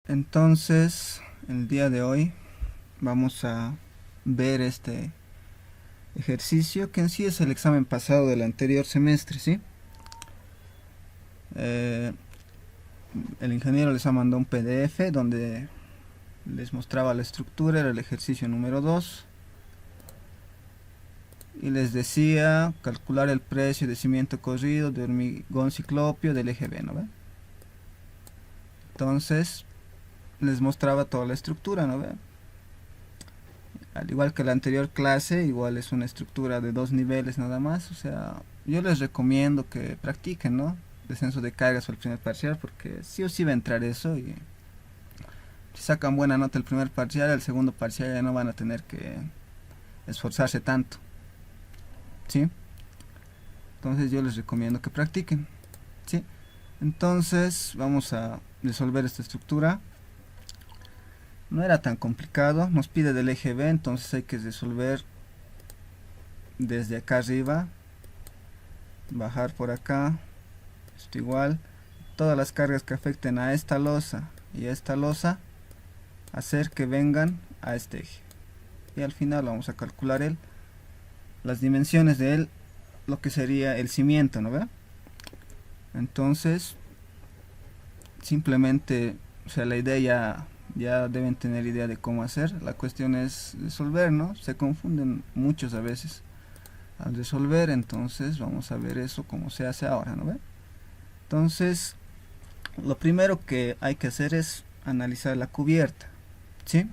Entonces, el día de hoy vamos a ver este ejercicio que en sí es el examen pasado del anterior semestre, ¿sí? Eh, el ingeniero les ha mandado un PDF donde les mostraba la estructura, era el ejercicio número 2 y les decía calcular el precio de cimiento corrido de hormigón ciclopio del eje B, ¿no ve? Entonces les mostraba toda la estructura, ¿no ve? Al igual que la anterior clase, igual es una estructura de 2 niveles nada más, o sea, yo les recomiendo que practiquen, ¿no? Descenso de cargas o el primer parcial, porque sí o sí va a entrar eso y si sacan buena nota el primer parcial, el segundo parcial ya no van a tener que esforzarse tanto, ¿sí? Entonces yo les recomiendo que practiquen, ¿sí? Entonces vamos a resolver esta estructura. No era tan complicado, nos pide del eje B, entonces hay que resolver desde acá arriba, bajar por acá, esto igual, todas las cargas que afecten a esta losa y a esta losa, hacer que vengan a este eje. Y al final vamos a calcular las dimensiones de él, lo que sería el cimiento, ¿no ve? Entonces, simplemente, o sea, la idea ya deben tener idea de cómo hacer. La cuestión es resolver, ¿no? Se confunden muchos a veces al resolver, entonces vamos a ver eso cómo se hace ahora, ¿no ve? Entonces, lo primero que hay que hacer es analizar la cubierta, ¿sí?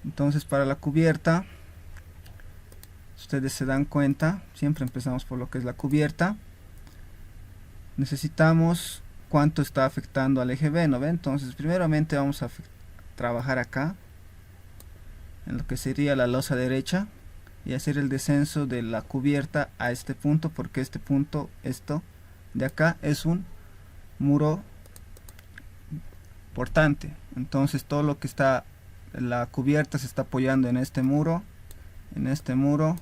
Entonces, para la cubierta, ustedes se dan cuenta, siempre empezamos por lo que es la cubierta. Necesitamos cuánto está afectando al eje B, ¿no ve? Entonces, primeramente vamos a trabajar acá, en lo que sería la losa derecha, y hacer el descenso de la cubierta a este punto, porque este punto, esto de acá, es un muro portante. Entonces todo lo que está, la cubierta se está apoyando en este muro y en este muro.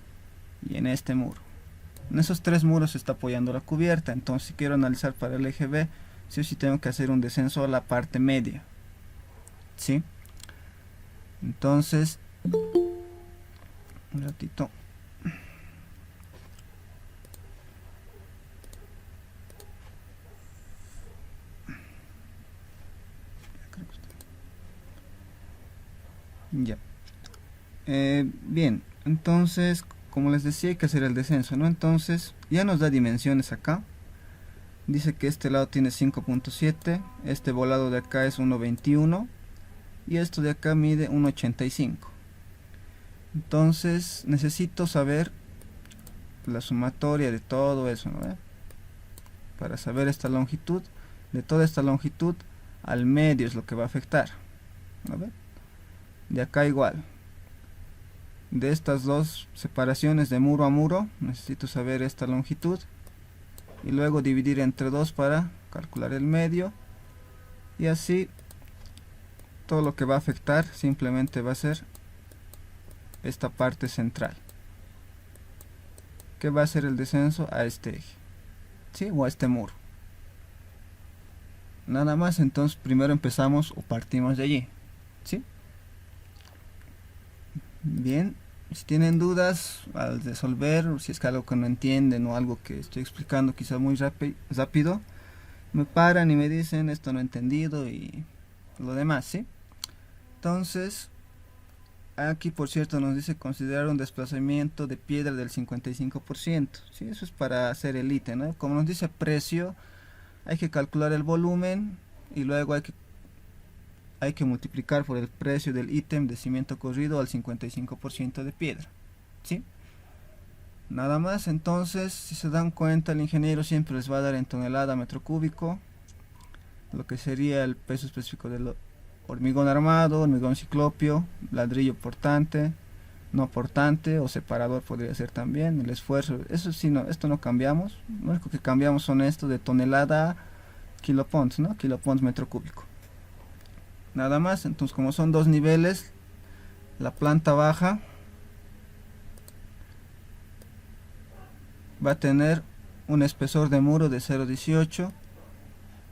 En esos tres muros se está apoyando la cubierta. Entonces si quiero analizar para el eje B, sí o sí tengo que hacer un descenso a la parte media, ¿sí? Entonces, un ratito. Ya. Bien, entonces, como les decía, hay que hacer el descenso, ¿no? Entonces, ya nos da dimensiones acá. Dice que este lado tiene 5.7, este volado de acá es 1.21 y esto de acá mide 1.85. Entonces, necesito saber la sumatoria de todo eso, ¿no? Para saber esta longitud, de toda esta longitud al medio es lo que va a afectar, ¿no? De acá igual. De estas dos separaciones de muro a muro, necesito saber esta longitud y luego dividir entre 2 para calcular el medio, y así todo lo que va a afectar simplemente va a ser esta parte central, que va a ser el descenso a este eje, ¿sí? O a este muro. Nada más. Entonces primero empezamos o partimos de allí, ¿sí? Bien, si tienen dudas al resolver, o si es que algo que no entienden o algo que estoy explicando quizá muy rápido, me paran y me dicen esto no he entendido y lo demás, ¿sí? Entonces, aquí por cierto nos dice considerar un desplazamiento de piedra del 55%, ¿sí? Eso es para hacer el ítem, ¿no? Como nos dice precio, hay que calcular el volumen y luego hay que multiplicar por el precio del ítem de cimiento corrido al 55% de piedra, ¿sí? Nada más. Entonces, si se dan cuenta, el ingeniero siempre les va a dar en tonelada metro cúbico lo que sería el peso específico del hormigón armado, hormigón ciclopio, ladrillo portante, no portante o separador podría ser también, el esfuerzo. Eso sí, no, esto no cambiamos, lo único que cambiamos son esto de tonelada a kiloponts, ¿no? Kiloponts metro cúbico. Nada más. Entonces, como son 2 niveles, la planta baja va a tener un espesor de muro de 0.18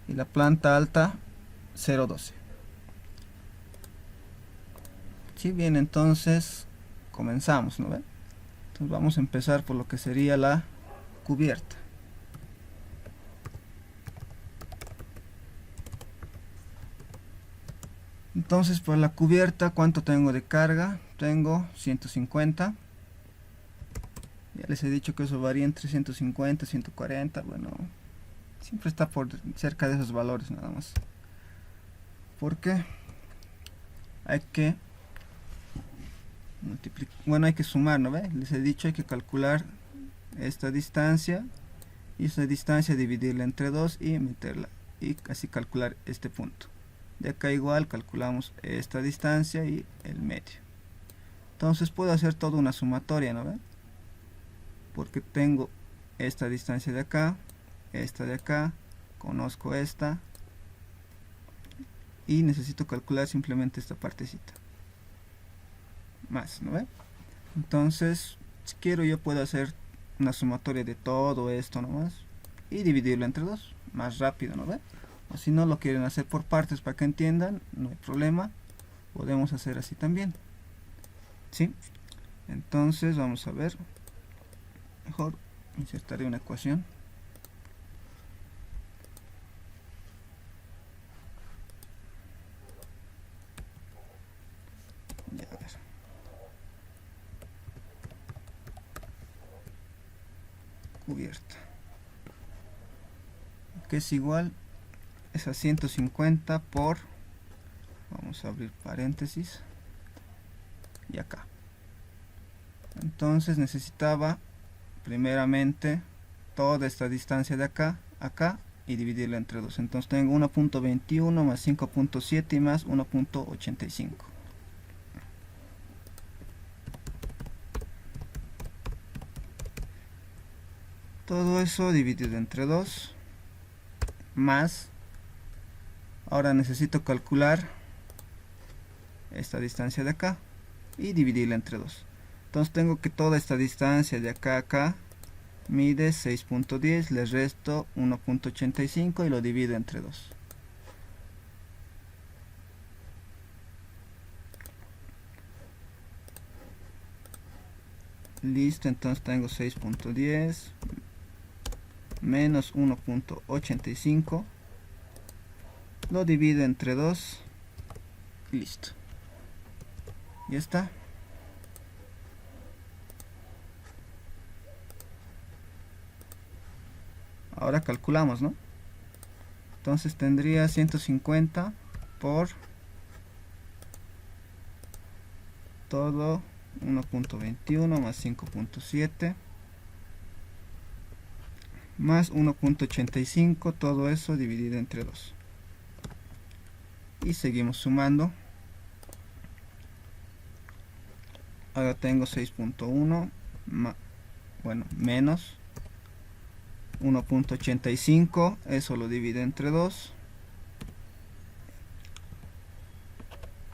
y la planta alta 0.12, Sí, bien, entonces comenzamos, ¿no ven? Entonces vamos a empezar por lo que sería la cubierta. Entonces, por la cubierta, ¿cuánto tengo de carga? Tengo 150. Ya les he dicho que eso varía entre 150 y 140. Bueno, siempre está por cerca de esos valores nada más. Porque hay que multiplicar, bueno, hay que sumar, ¿no ve? Les he dicho hay que calcular esta distancia y esta distancia dividirla entre 2 y meterla y así calcular este punto. De acá igual calculamos esta distancia y el medio. Entonces puedo hacer toda una sumatoria, ¿no ven? Porque tengo esta distancia de acá, esta de acá, conozco esta y necesito calcular simplemente esta partecita más, ¿no ven? Entonces, si quiero yo puedo hacer una sumatoria de todo esto nomás y dividirlo entre 2, más rápido, ¿no ven? O si no lo quieren hacer por partes para que entiendan, no hay problema, podemos hacer así también, ¿sí? Entonces vamos a ver, mejor insertaré una ecuación. Ya, a ver. Cubierta, que es igual, es a 150 por, vamos a abrir paréntesis, y acá. Entonces necesitaba primeramente toda esta distancia de acá, acá, y dividirla entre 2. Entonces tengo 1.21 más 5.7 y más 1.85. Todo eso dividido entre 2 más, ahora necesito calcular esta distancia de acá y dividirla entre 2. Entonces tengo que toda esta distancia de acá a acá mide 6.10, le resto 1.85 y lo divido entre 2. Listo, entonces tengo 6.10 menos 1.85, lo divido entre 2 y listo. Ya está. Ahora calculamos, ¿no? Entonces tendría 150 por todo 1.21 más 5.7 más 1.85, todo eso dividido entre 2. Y seguimos sumando. Ahora tengo 6.1, bueno, menos 1.85, eso lo divido entre 2.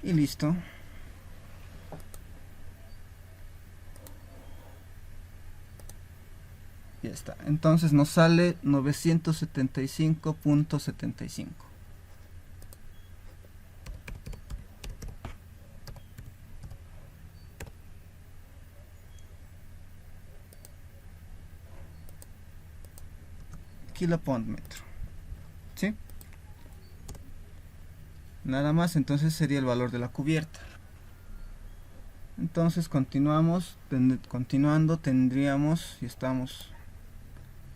Y listo. Ya está. Entonces nos sale 975.75. Kilopond-metro. ¿Sí? Nada más, entonces sería el valor de la cubierta. Entonces continuamos, continuando tendríamos, si estamos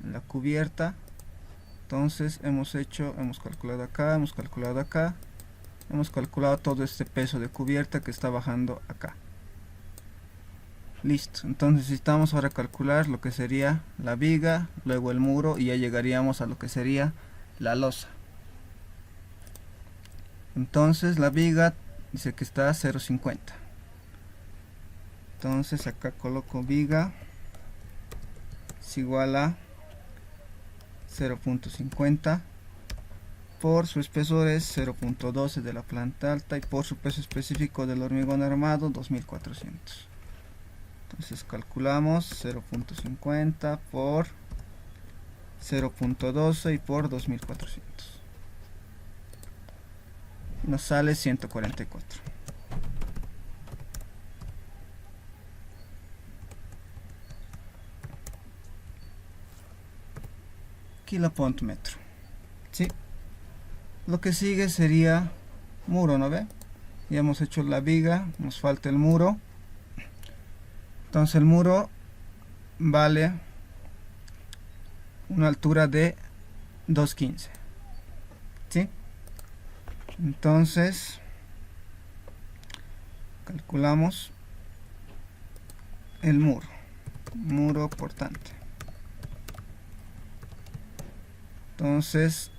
en la cubierta, entonces hemos calculado acá, hemos calculado acá, hemos calculado todo este peso de cubierta que está bajando acá. Listo, entonces necesitamos ahora calcular lo que sería la viga, luego el muro y ya llegaríamos a lo que sería la losa. Entonces la viga dice que está a 0.50. Entonces acá coloco viga es igual a 0.50 por su espesor es 0.12 de la planta alta y por su peso específico del hormigón armado 2400. Entonces calculamos 0.50 por 0.12 y por 2400. Nos sale 144. kilopont metro. ¿Sí? Lo que sigue sería muro, ¿no ve? Ya hemos hecho la viga, nos falta el muro. Entonces el muro vale una altura de 2.15. ¿Sí? Entonces calculamos el muro portante. Entonces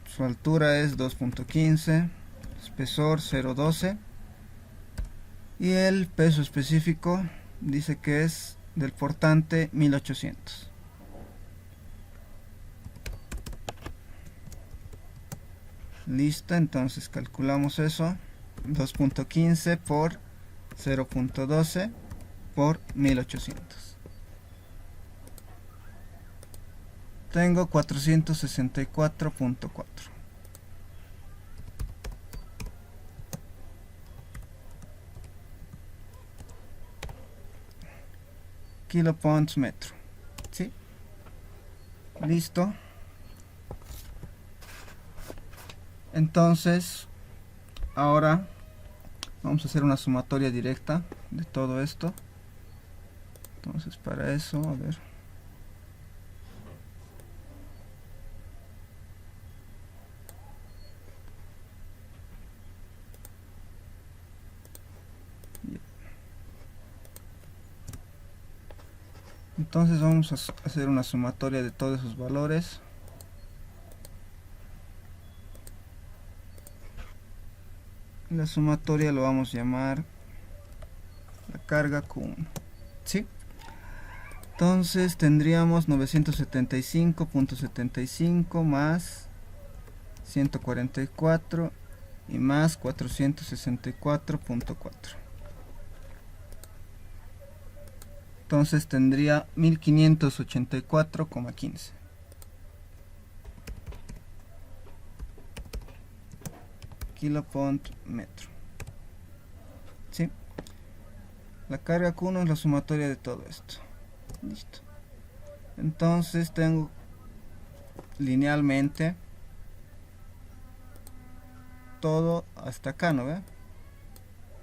su altura es 2.15, espesor 0.12 y el peso específico dice que es del portante 1800. Listo, entonces calculamos eso, 2.15 por 0.12 por 1800. Tengo 464.4. Kilopont metro. ¿Sí? Listo. Entonces, ahora vamos a hacer una sumatoria directa de todo esto. Entonces, para eso, a ver. Entonces vamos a hacer una sumatoria de todos esos valores. La sumatoria lo vamos a llamar la carga Q1. ¿Sí? Entonces tendríamos 975.75 más 144 y más 464.4. Entonces tendría 1584,15. Kilopont metro. ¿Sí? La carga Q1 es la sumatoria de todo esto. Listo. Entonces tengo linealmente todo hasta acá, ¿no ve?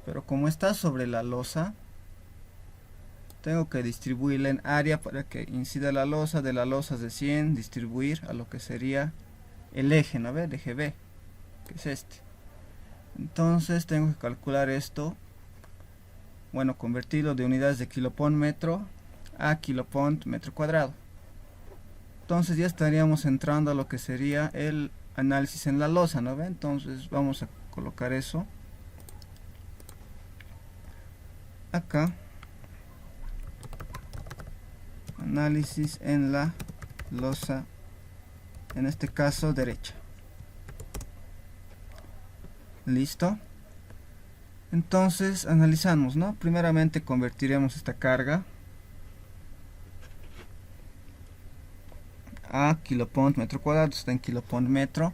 Pero como está sobre la losa, tengo que distribuirla en área para que incida la losa. De la losa de 100 distribuir a lo que sería el eje, ¿no ve? El eje B, que es este. Entonces tengo que calcular esto, bueno, convertirlo de unidades de kilopont metro a kilopont metro cuadrado. Entonces ya estaríamos entrando a lo que sería el análisis en la losa, ¿no ve? Entonces vamos a colocar eso acá. Análisis en la losa, en este caso derecha. Listo. Entonces analizamos, ¿no? Primeramente convertiremos esta carga a kilopont metro cuadrado, está en kilopont metro.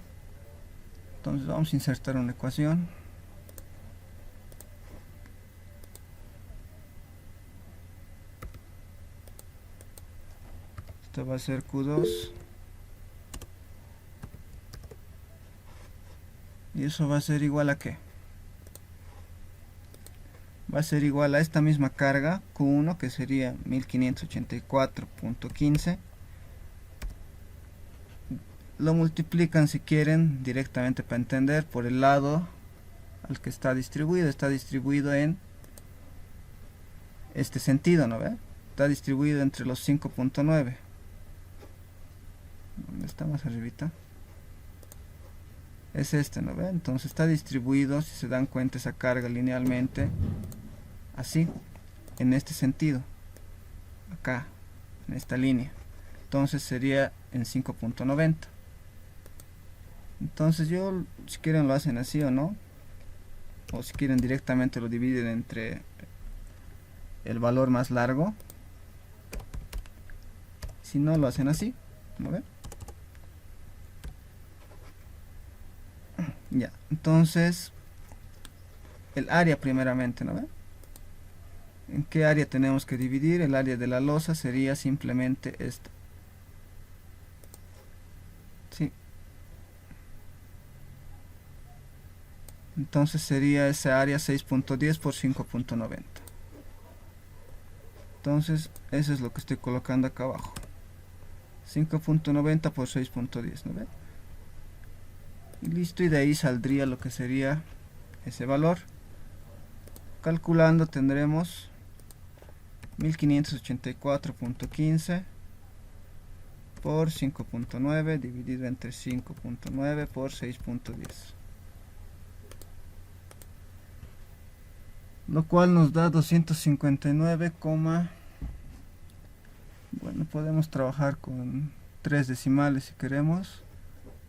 Entonces vamos a insertar una ecuación. Esto va a ser Q2 y eso va a ser igual a ¿qué? Va a ser igual a esta misma carga Q1, que sería 1584.15. Lo multiplican, si quieren, directamente para entender, por el lado al que está distribuido. Está distribuido en este sentido, ¿no ve? Está distribuido entre los 5.9. ¿Dónde está más arribita? Es este, ¿no ve? Entonces está distribuido, si se dan cuenta, esa carga linealmente así, en este sentido, acá, en esta línea. Entonces sería en 5.90. Entonces yo, si quieren lo hacen así o no, o si quieren directamente lo dividen entre el valor más largo. Si no, lo hacen así, ¿no ven? Ya, entonces el área primeramente, ¿no ven? ¿En qué área tenemos que dividir? El área de la losa sería simplemente esta. Entonces sería esa área 6.10 por 5.90. Entonces eso es lo que estoy colocando acá abajo. 5.90 por 6.10, ¿no ve? Y listo, y de ahí saldría lo que sería ese valor. Calculando tendremos 1584.15 por 5.9 dividido entre 5.9 por 6.10, lo cual nos da 259, bueno, podemos trabajar con 3 decimales si queremos,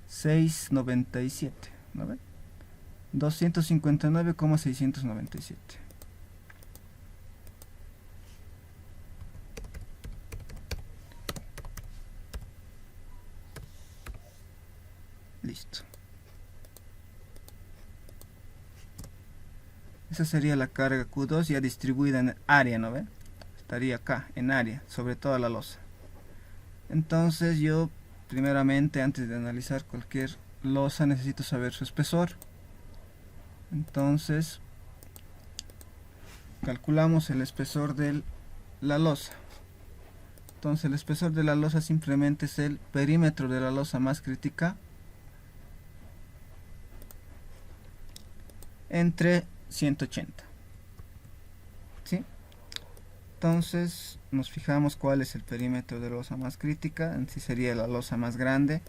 697, ¿no ve? 259,697. Listo. Esa sería la carga Q2 ya distribuida en área, ¿no ve? Estaría acá, en área, sobre toda la losa. Entonces yo, primeramente, antes de analizar cualquier losa, necesito saber su espesor. Entonces, calculamos el espesor de la losa. Entonces el espesor de la losa simplemente es el perímetro de la losa más crítica entre 180. ¿Sí? Entonces nos fijamos cuál es el perímetro de la losa más crítica, en sí sería la losa más grande.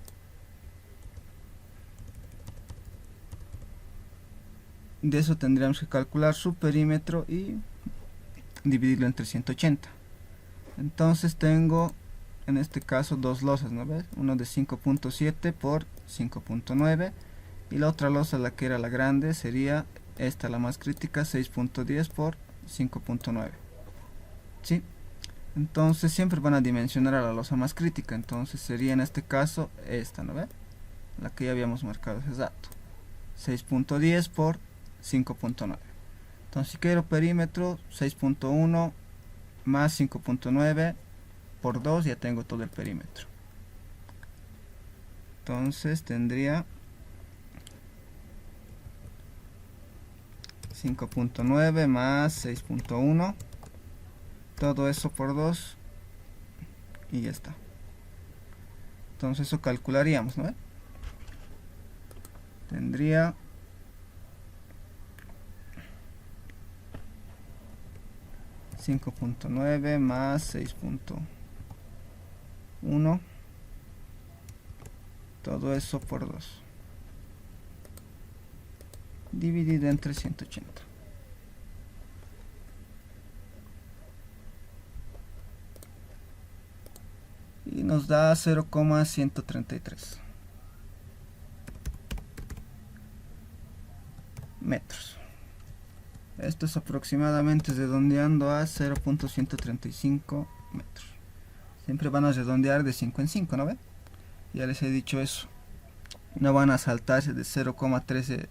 De eso tendríamos que calcular su perímetro y dividirlo entre 180. Entonces tengo en este caso dos losas, ¿no ves? Uno de 5.7 por 5.9 y la otra losa, la que era la grande, sería esta, la más crítica, 6.10 por 5.9. ¿Sí? Entonces siempre van a dimensionar a la losa más crítica, entonces sería en este caso esta, ¿no ve? La que ya habíamos marcado ese dato, 6.10 por 5.9. Entonces si quiero perímetro, 6.1 más 5.9 por 2, ya tengo todo el perímetro. Entonces tendría 5.9 más 6.1, todo eso por 2 y ya está. Entonces eso calcularíamos, ¿no? Tendría 5.9 más 6.1, todo eso por 2 dividido entre 180. Y nos da 0,133 metros. Esto es aproximadamente redondeando a 0.135 metros. Siempre van a redondear de 5 en 5, ¿no ven? Ya les he dicho eso. No van a saltarse de 0,13,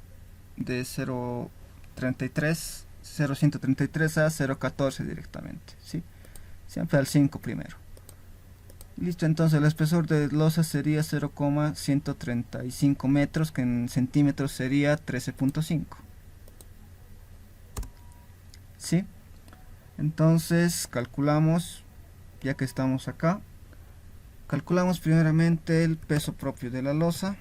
de 0.33, 0.133 a 0.14 directamente, ¿sí? Siempre al 5 primero. Listo, entonces el espesor de losa sería 0,135 metros, que en centímetros sería 13.5. ¿Sí? Entonces calculamos, ya que estamos acá, calculamos primeramente el peso propio de la losa,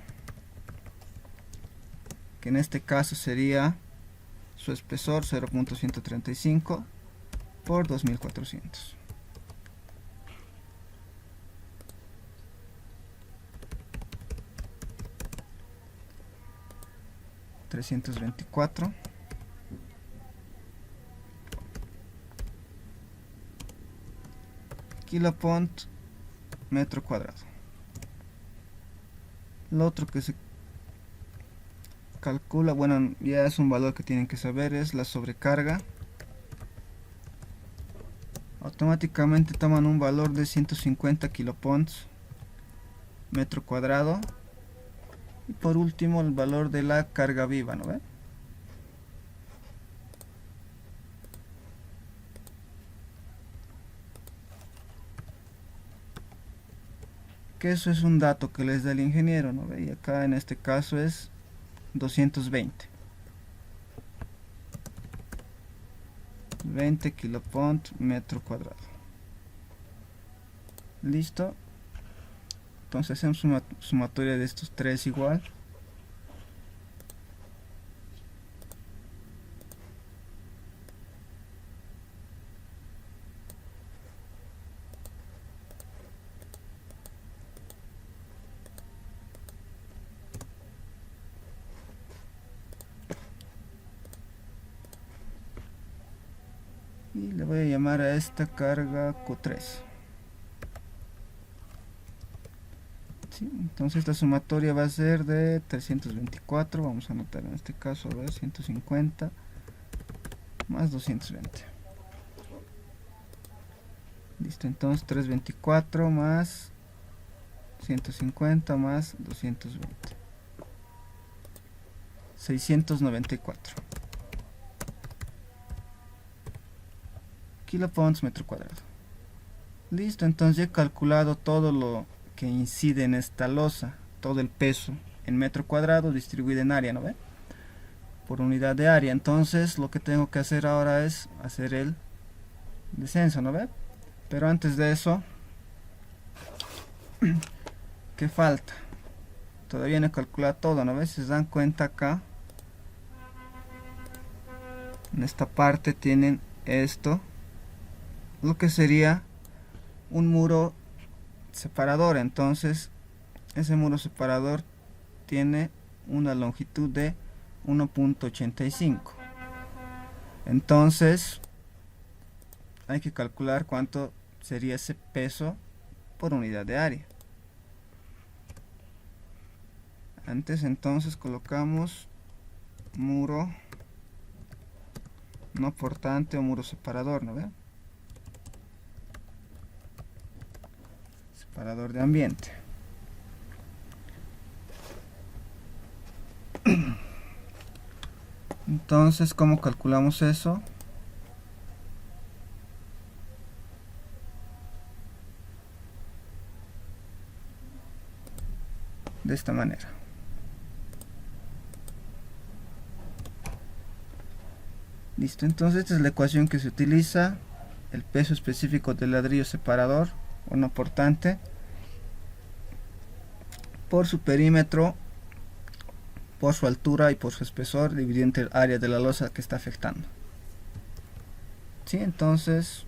que en este caso sería su espesor 0.135 por 2400. 324 kilopont metro cuadrado. Lo otro que se calcula, bueno, ya es un valor que tienen que saber, es la sobrecarga. Automáticamente toman un valor de 150 kiloponts metro cuadrado. Y por último el valor de la carga viva, ¿no ve? Que eso es un dato que les da el ingeniero, ¿no ve? Y acá en este caso es 220. 20 kilopont metro cuadrado. Listo. Entonces hacemos una sumatoria de estos tres igual. Y le voy a llamar a esta carga Q3. ¿Sí? Entonces esta sumatoria va a ser de 324. Vamos a anotar en este caso, a ver, 150 más 220. Listo, entonces 324 más 150 más 220. 694 kiloponts metro cuadrado. Listo, entonces ya he calculado todo lo que incide en esta losa, todo el peso en metro cuadrado distribuido en área, ¿no ve? Por unidad de área. Entonces lo que tengo que hacer ahora es hacer el descenso, ¿no ve? Pero antes de eso, ¿qué falta? Todavía no he calculado todo, ¿no ve? Si se dan cuenta acá, en esta parte tienen esto, lo que sería un muro separador. Entonces ese muro separador tiene una longitud de 1.85. entonces hay que calcular cuánto sería ese peso por unidad de área. Antes entonces colocamos muro no portante o muro separador, ¿no ve? Separador de ambiente. Entonces, ¿cómo calculamos eso? De esta manera. Listo, entonces esta es la ecuación que se utiliza. El peso específico del ladrillo separador o no portante por su perímetro, por su altura y por su espesor, dividido entre el área de la losa que está afectando. ¿Sí? Entonces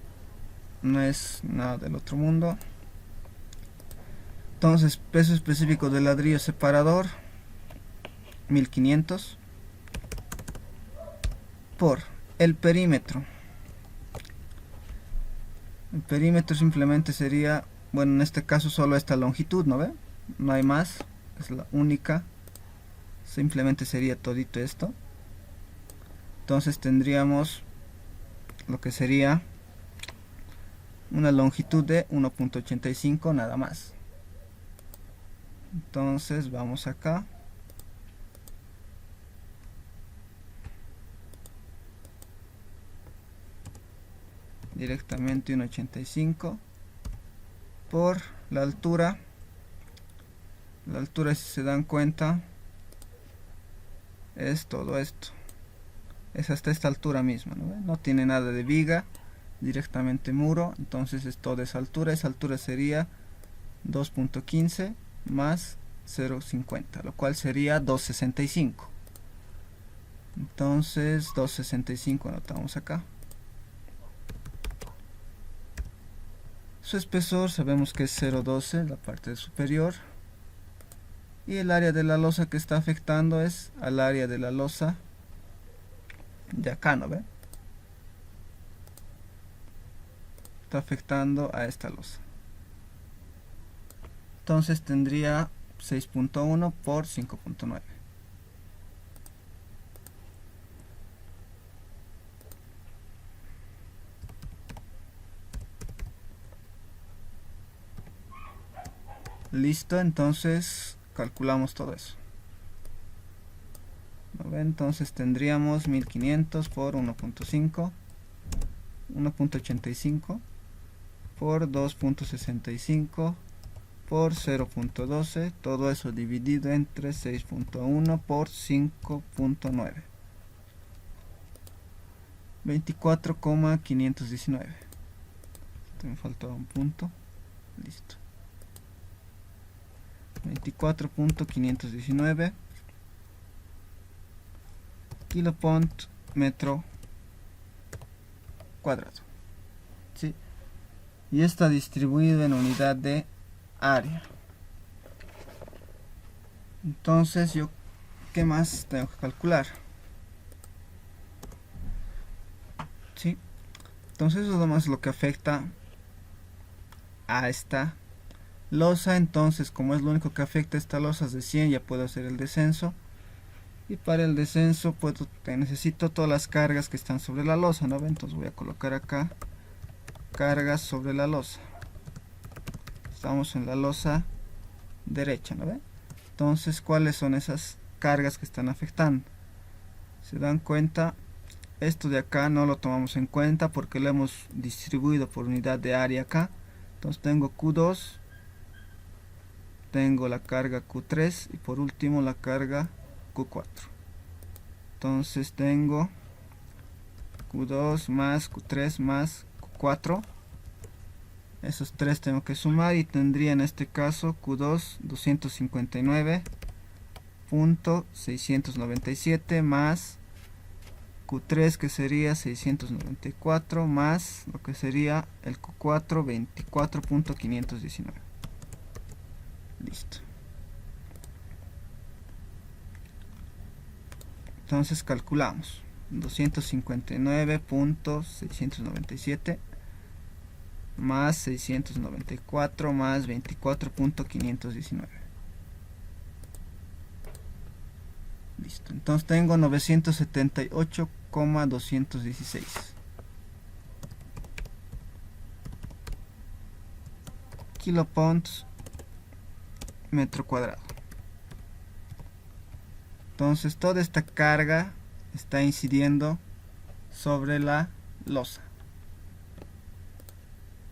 no es nada del otro mundo. Entonces, peso específico del ladrillo separador 1500 por el perímetro. El perímetro simplemente sería, bueno, en este caso solo esta longitud, ¿no ve? No hay más, es la única. Simplemente sería todito esto. Entonces tendríamos lo que sería una longitud de 1.85 nada más. Entonces vamos acá. Directamente 1.85 por la altura. La altura, si se dan cuenta, es todo esto. Es hasta esta altura misma, ¿no? No tiene nada de viga, directamente muro. Entonces es toda esa altura. Esa altura sería 2.15 más 0.50, lo cual sería 2.65. Entonces 2.65 anotamos acá. Su espesor sabemos que es 0.12, la parte superior. Y el área de la losa que está afectando es al área de la losa de acá, ¿no ve? Está afectando a esta losa. Entonces tendría 6.1 por 5.9. Listo, entonces calculamos todo eso. ¿No ve? Entonces tendríamos 1500 por 1.5, 1.85 por 2.65 por 0.12, todo eso dividido entre 6.1 por 5.9. 24,519. Me faltaba un punto. Listo. 24.519 kilopont metro cuadrado. ¿Sí? Y está distribuido en unidad de área. Entonces yo, ¿qué más tengo que calcular? ¿Sí? Entonces eso es lo más lo que afecta a esta losa. Entonces, como es lo único que afecta a esta losa, es de 100, ya puedo hacer el descenso. Y para el descenso necesito todas las cargas que están sobre la losa, ¿no? Entonces voy a colocar acá cargas sobre la losa. Estamos en la losa derecha, ¿no ven? Entonces, ¿cuáles son esas cargas que están afectando? Se dan cuenta, esto de acá no lo tomamos en cuenta porque lo hemos distribuido por unidad de área acá. Entonces tengo Q2, tengo la carga Q3 y por último la carga Q4. Entonces tengo Q2 más Q3 más Q4. Esos tres tengo que sumar y tendría en este caso Q2 259.697 más Q3 que sería 694 más lo que sería el Q4 24.519. Listo. Entonces calculamos 259.697 más 694 más 24.519. Listo. Entonces tengo 978,216 kiloponts metro cuadrado. Entonces toda esta carga está incidiendo sobre la losa.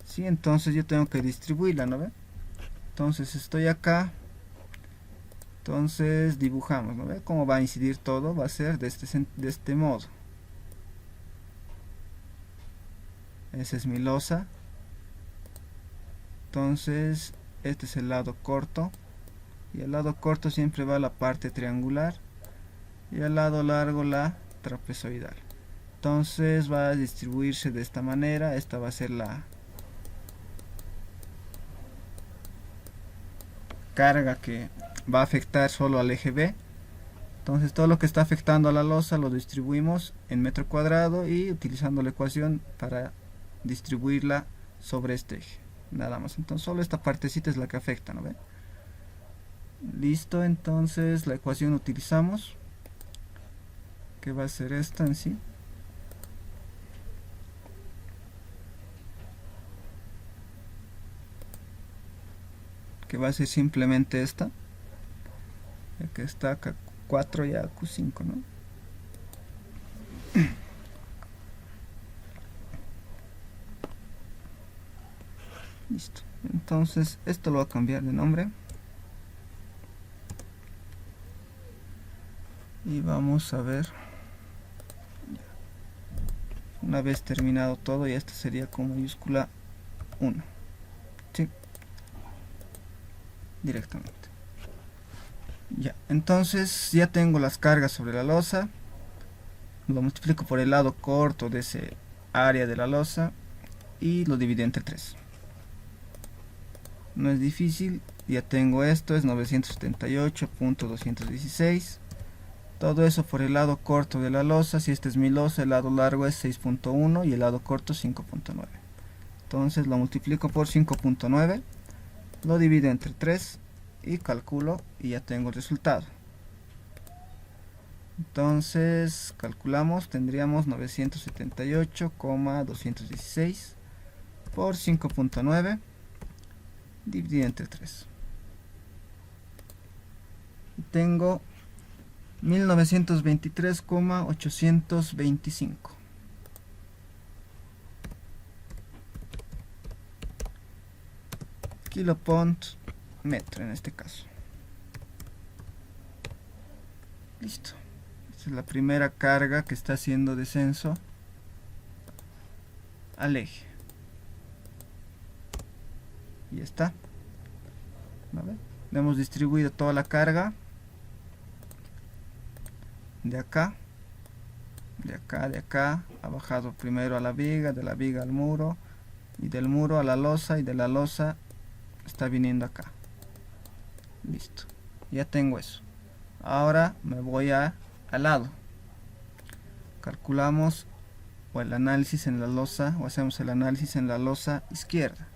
¿Sí? Entonces yo tengo que distribuirla, ¿no ve? Entonces estoy acá. Entonces dibujamos, ¿no ve? ¿Cómo va a incidir todo? Va a ser de este modo. Esa es mi losa. Entonces este es el lado corto. Y al lado corto siempre va la parte triangular. Y al lado largo la trapezoidal. Entonces va a distribuirse de esta manera. Esta va a ser la carga que va a afectar solo al eje B. Entonces todo lo que está afectando a la losa lo distribuimos en metro cuadrado y utilizando la ecuación para distribuirla sobre este eje. Nada más. Entonces solo esta partecita es la que afecta, ¿no ven? Listo, entonces la ecuación utilizamos, que va a ser esta en sí. Que va a ser simplemente esta. Ya que está acá 4 y Q5, ¿no? Listo. Entonces esto lo voy a cambiar de nombre. Y vamos a ver. Una vez terminado todo, y esta sería con mayúscula 1. ¿Sí? Directamente. Ya, entonces ya tengo las cargas sobre la losa. Lo multiplico por el lado corto de ese área de la losa y lo divido entre 3. No es difícil, ya tengo esto, es 978.216. Todo eso por el lado corto de la losa. Si este es mi losa, el lado largo es 6.1 y el lado corto 5.9. Entonces lo multiplico por 5.9, lo divido entre 3 y calculo y ya tengo el resultado. Entonces calculamos, tendríamos 978,216 por 5.9 dividido entre 3. Tengo 1923,825 kilopont metro en este caso. Listo. Esta es la primera carga que está haciendo descenso al eje. Y ya está. ¿Vale? Le hemos distribuido toda la carga de acá, de acá, ha bajado primero a la viga, de la viga al muro, y del muro a la losa, y de la losa está viniendo acá. Listo, ya tengo eso. Ahora me voy al lado. Calculamos o el análisis en la losa, o hacemos el análisis en la losa izquierda.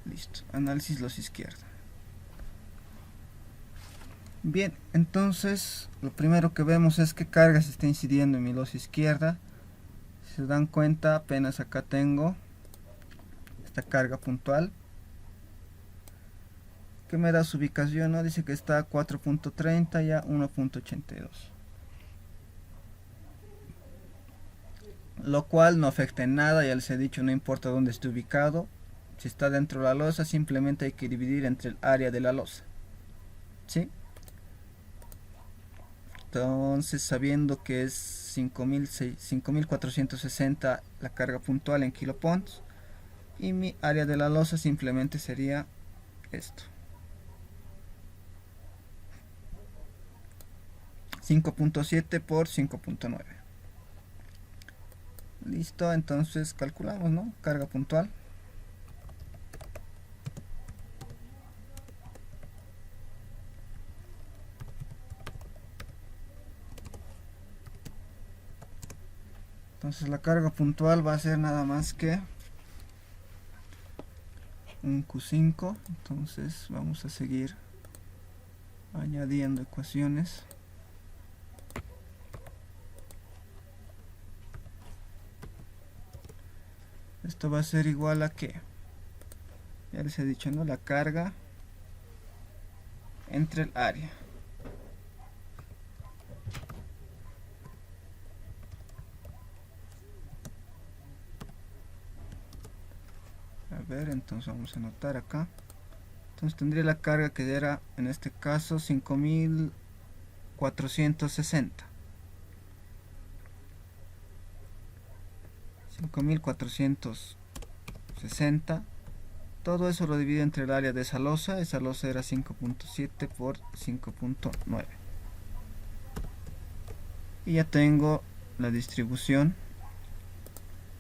Listo, análisis losa izquierda. Bien, entonces lo primero que vemos es qué carga se está incidiendo en mi losa izquierda. Si se dan cuenta, apenas acá tengo esta carga puntual que me da su ubicación, ¿no? Dice que está a 4.30 y a 1.82, lo cual no afecta en nada. Ya les he dicho, no importa dónde esté ubicado, si está dentro de la losa simplemente hay que dividir entre el área de la losa, ¿sí? Entonces, sabiendo que es 5460 la carga puntual en kilopontos, y mi área de la losa simplemente sería esto, 5.7 por 5.9. Listo, entonces calculamos, ¿no? Carga puntual. Entonces la carga puntual va a ser nada más que un Q5. Entonces vamos a seguir añadiendo ecuaciones. Esto va a ser igual a que, ya les he dicho, ¿no? La carga entre el área. A ver, entonces vamos a anotar acá. Entonces tendría la carga que era, en este caso, 5460. 5460. Todo eso lo divido entre el área de esa losa. Esa losa era 5.7 por 5.9. Y ya tengo la distribución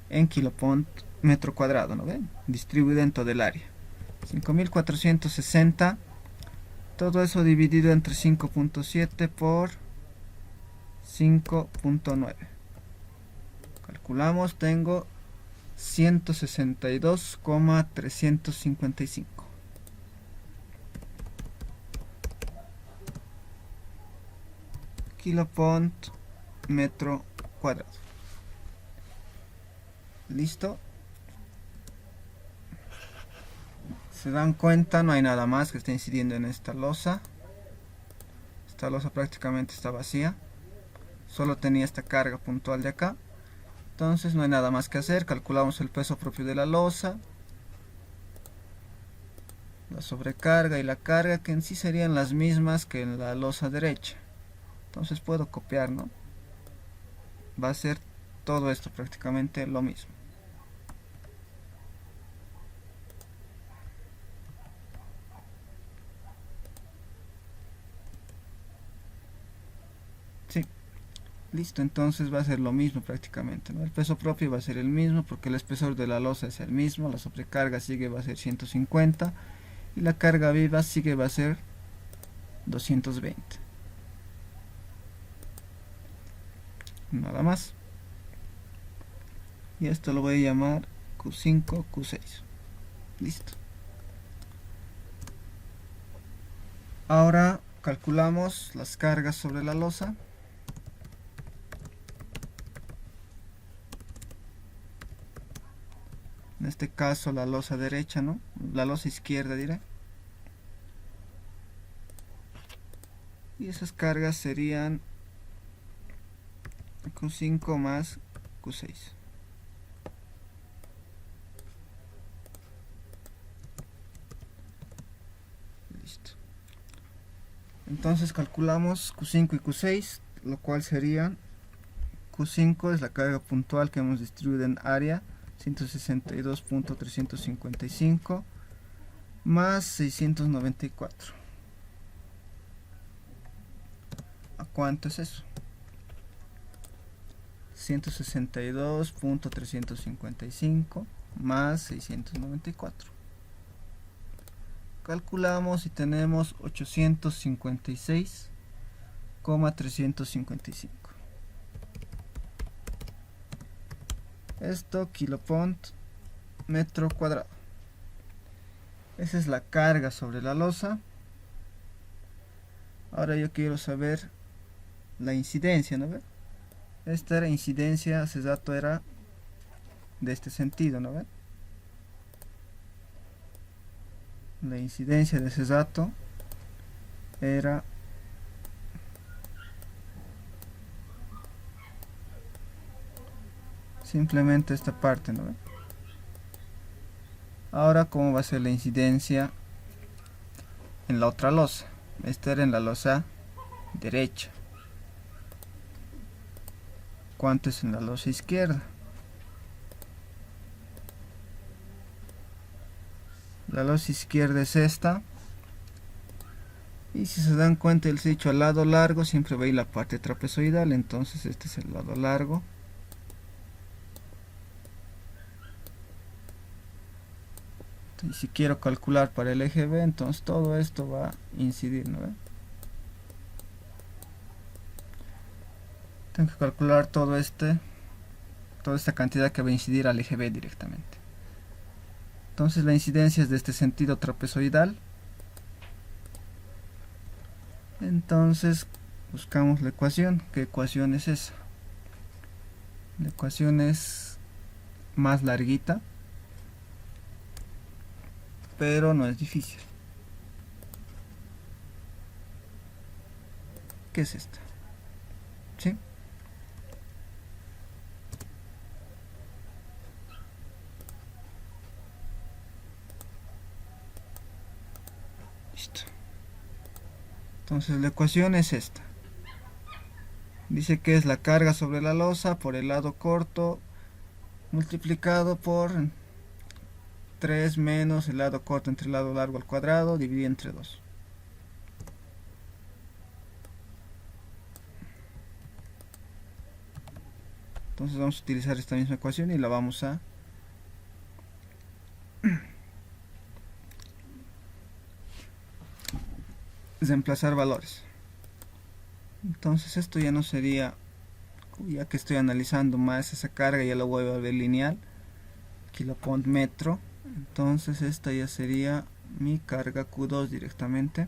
en kilopont metro cuadrado, ¿no ven? Distribuido dentro del área. 5460. Todo eso dividido entre 5.7 por 5.9. Calculamos, tengo 162,355 kilopont metro cuadrado. Listo. Se dan cuenta, no hay nada más que esté incidiendo en esta losa. Esta losa prácticamente está vacía, solo tenía esta carga puntual de acá. Entonces no hay nada más que hacer. Calculamos el peso propio de la losa, la sobrecarga y la carga, que en sí serían las mismas que en la losa derecha. Entonces puedo copiar, ¿no? Va a ser todo esto prácticamente lo mismo. Sí, listo, entonces va a ser lo mismo prácticamente, ¿no? El peso propio va a ser el mismo porque el espesor de la losa es el mismo, la sobrecarga sigue, va a ser 150, y la carga viva sigue, va a ser 220. Nada más. Y esto lo voy a llamar Q5, Q6. Listo. Ahora calculamos las cargas sobre la losa. En este caso la losa derecha, ¿no? La losa izquierda diré. Y esas cargas serían Q5 más Q6. Entonces calculamos Q5 y Q6, lo cual sería Q5 es la carga puntual que hemos distribuido en área, 162.355 más 694. ¿A cuánto es eso? 162.355 más 694. Calculamos y tenemos 856,355. Esto kilopont metro cuadrado. Esa es la carga sobre la losa. Ahora yo quiero saber la incidencia, ¿no ve? Esta era incidencia, ese dato era de este sentido, ¿no ve? La incidencia de ese dato era simplemente esta parte, ¿no ve? Ahora, ¿cómo va a ser la incidencia en la otra losa? Esta era en la losa derecha. ¿Cuánto es en la losa izquierda? La losa izquierda es esta. Y si se dan cuenta, les he dicho al lado largo siempre va a ir la parte trapezoidal. Entonces este es el lado largo. Y si quiero calcular para el eje B, entonces todo esto va a incidir, ¿no ve? Tengo que calcular toda esta cantidad que va a incidir al eje B directamente. Entonces la incidencia es de este sentido trapezoidal. Entonces buscamos la ecuación. ¿Qué ecuación es esa? La ecuación es más larguita, pero no es difícil. ¿Qué es esta? ¿Sí? Listo. Entonces la ecuación es esta. Dice que es la carga sobre la losa por el lado corto multiplicado por 3 menos el lado corto entre el lado largo al cuadrado dividido entre 2. Entonces vamos a utilizar esta misma ecuación y la vamos a reemplazar valores. Entonces esto ya no sería, ya que estoy analizando más esa carga, ya lo voy a ver lineal, kilopont metro. Entonces esta ya sería mi carga Q2 directamente.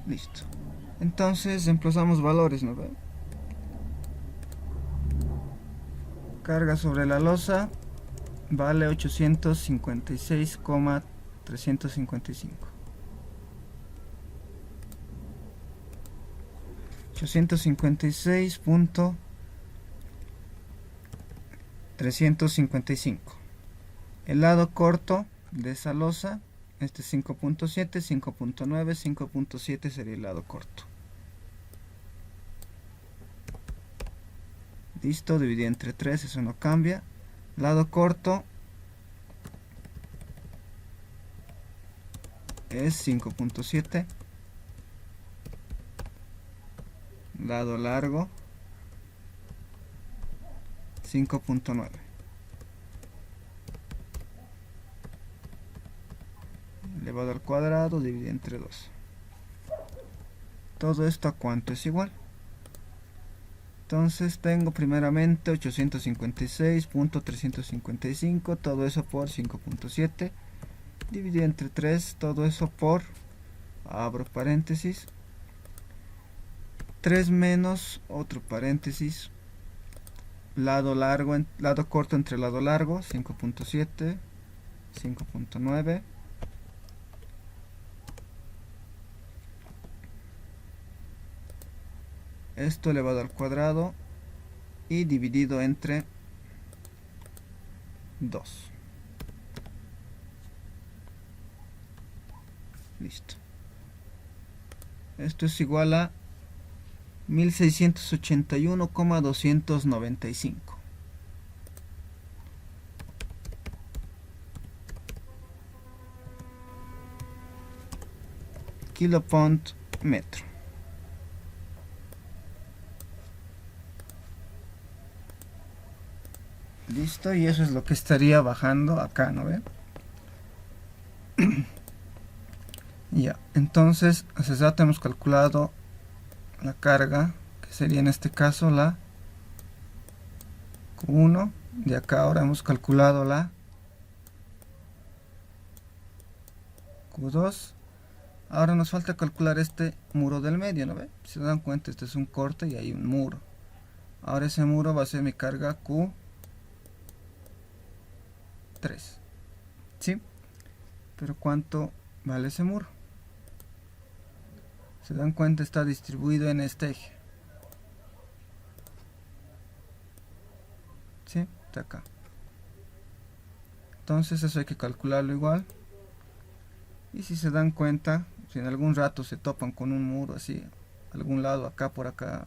Listo. Entonces reemplazamos valores, ¿no ve? Carga sobre la losa vale 856,355. 856.355. El lado corto de esa losa, este es 5.7, 5.9, 5.7 sería el lado corto. Listo, dividido entre 3, eso no cambia. Lado corto es 5.7. Lado largo 5.9. Elevado al cuadrado dividido entre 2. Todo esto a cuánto es igual. Entonces tengo primeramente 856.355, todo eso por 5.7, dividido entre 3, todo eso por abro paréntesis, 3 menos otro paréntesis, lado corto entre lado largo, 5.7, 5.9, esto elevado al cuadrado y dividido entre 2. Listo. Esto es igual a 1681,295. Kilopont metro. Listo, y eso es lo que estaría bajando acá, ¿no ven? Ya, entonces hace rato hemos calculado la carga, que sería en este caso la Q1. De acá ahora hemos calculado la Q2. Ahora nos falta calcular este muro del medio, ¿no ve? Si se dan cuenta, este es un corte y hay un muro. Ahora ese muro va a ser mi carga Q3. ¿Sí? Pero ¿cuánto vale ese muro? Se dan cuenta, está distribuido en este eje. ¿Sí? Está acá. Entonces eso hay que calcularlo igual. Y si se dan cuenta, si en algún rato se topan con un muro así, algún lado, acá por acá,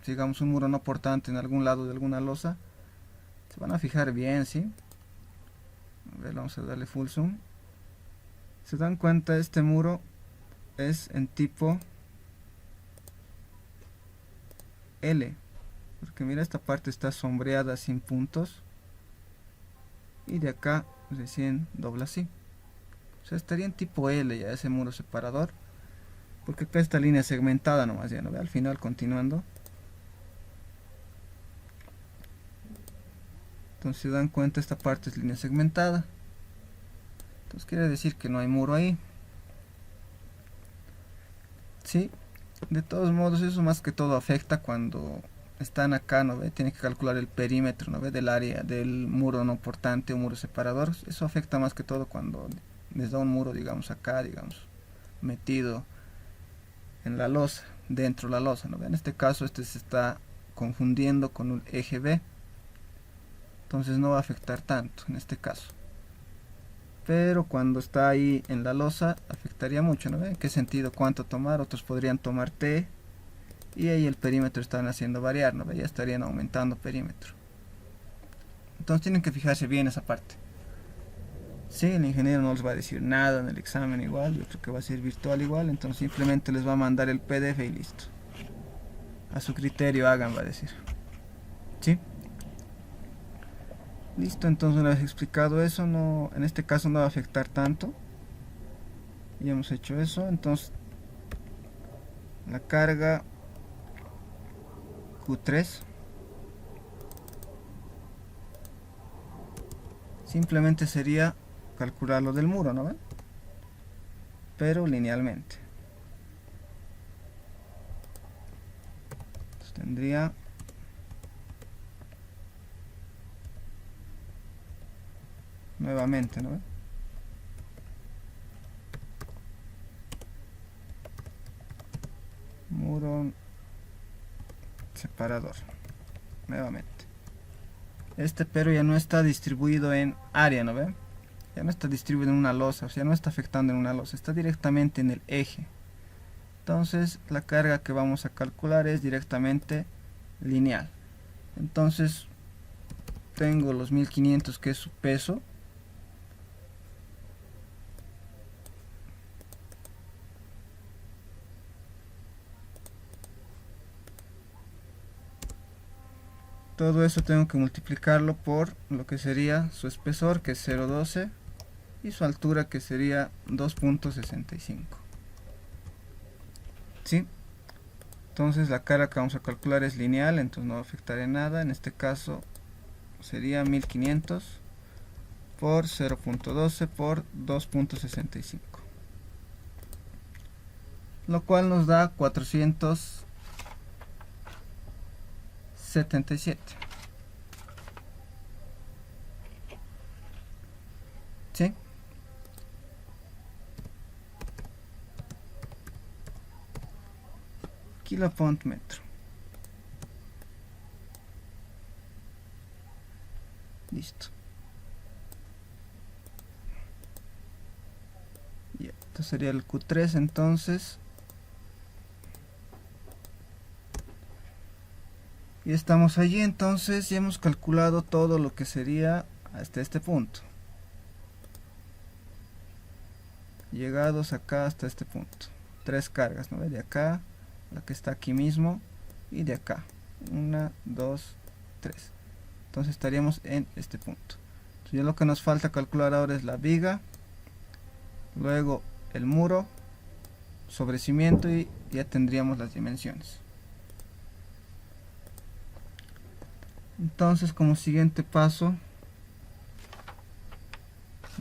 digamos un muro no portante en algún lado de alguna losa, se van a fijar bien, ¿sí? A ver, vamos a darle full zoom. Se dan cuenta, este muro es en tipo L, porque mira, esta parte está sombreada sin puntos y de acá recién dobla así. O sea, estaría en tipo L ya ese muro separador, porque acá esta línea segmentada nomás, ya no ve, al final continuando. Entonces se dan cuenta, esta parte es línea segmentada, entonces quiere decir que no hay muro ahí. Sí, de todos modos eso más que todo afecta cuando están acá, ¿no ve? Tienen que calcular el perímetro, ¿no ve? Del área del muro no portante o muro separador. Eso afecta más que todo cuando les da un muro, digamos acá, digamos, metido en la losa, dentro de la losa, ¿no ve? En este caso este se está confundiendo con un eje B, entonces no va a afectar tanto en este caso. Pero cuando está ahí en la losa afectaría mucho, ¿no ve? ¿En qué sentido? ¿Cuánto tomar? Otros podrían tomar T y ahí el perímetro están haciendo variar, ¿no ve? Ya estarían aumentando perímetro. Entonces tienen que fijarse bien esa parte. Sí, el ingeniero no les va a decir nada en el examen igual, yo creo que va a ser virtual igual, entonces simplemente les va a mandar el PDF y listo. A su criterio hagan, va a decir. ¿Sí? Listo, entonces una vez explicado eso, no, en este caso no va a afectar tanto. Ya hemos hecho eso, entonces la carga Q3 simplemente sería calcular lo del muro, ¿no ven? Pero linealmente. Entonces tendría nuevamente, ¿no ven? Muro separador nuevamente. Este pero ya no está distribuido en área, ¿no ven? Ya no está distribuido en una losa, o sea, no está afectando en una losa, está directamente en el eje. Entonces la carga que vamos a calcular es directamente lineal. Entonces tengo los 1500 que es su peso. Todo eso tengo que multiplicarlo por lo que sería su espesor, que es 0,12, y su altura, que sería 2.65. ¿Sí? Entonces la carga que vamos a calcular es lineal, entonces no afectará nada. En este caso sería 1500 por 0.12 por 2.65. lo cual nos da 477. ¿Sí? Kilopont metro. Listo. Ya, esto sería el Q3 entonces. Y estamos allí, entonces ya hemos calculado todo lo que sería hasta este punto. Llegados acá hasta este punto. 3 cargas, ¿no? De acá, la que está aquí mismo, y de acá. 1, 2, 3. Entonces estaríamos en este punto. Entonces ya lo que nos falta calcular ahora es la viga, luego el muro sobre cimiento y ya tendríamos las dimensiones. Entonces, como siguiente paso,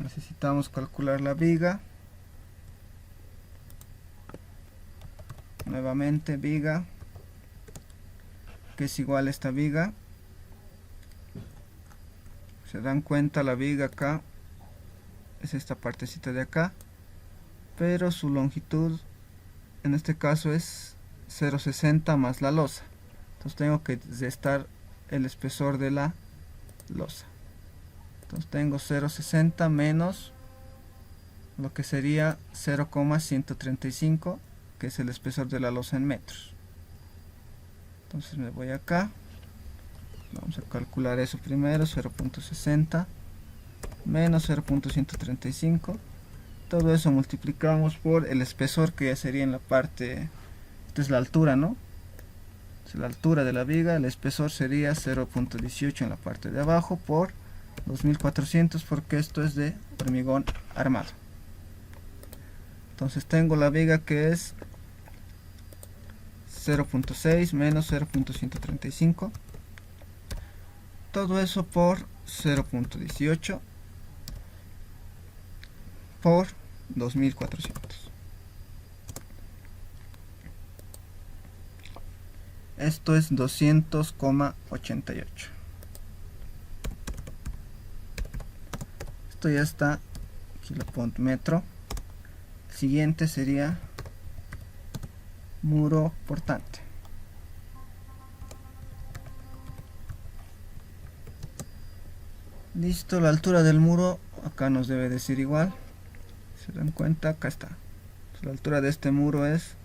necesitamos calcular la viga. Nuevamente viga, que es igual a esta viga. Se dan cuenta, la viga acá es esta partecita de acá, pero su longitud en este caso es 0,60 más la losa. Entonces tengo que restar el espesor de la losa. Entonces tengo 0,60 menos lo que sería 0,135, que es el espesor de la losa en metros. Entonces me voy acá, vamos a calcular eso primero. 0,60 menos 0,135, todo eso multiplicamos por el espesor, que ya sería en la parte, esta es la altura, ¿no? Es la altura de la viga, el espesor sería 0,18 en la parte de abajo por 2400, porque esto es de hormigón armado. Entonces tengo la viga que es 0,6 menos 0,135, todo eso por 0,18 por 2400. Esto es 200,88. Esto ya está kilopont metro. El siguiente sería muro portante. Listo, la altura del muro acá nos debe decir igual. Se dan cuenta, acá está. La altura de este muro es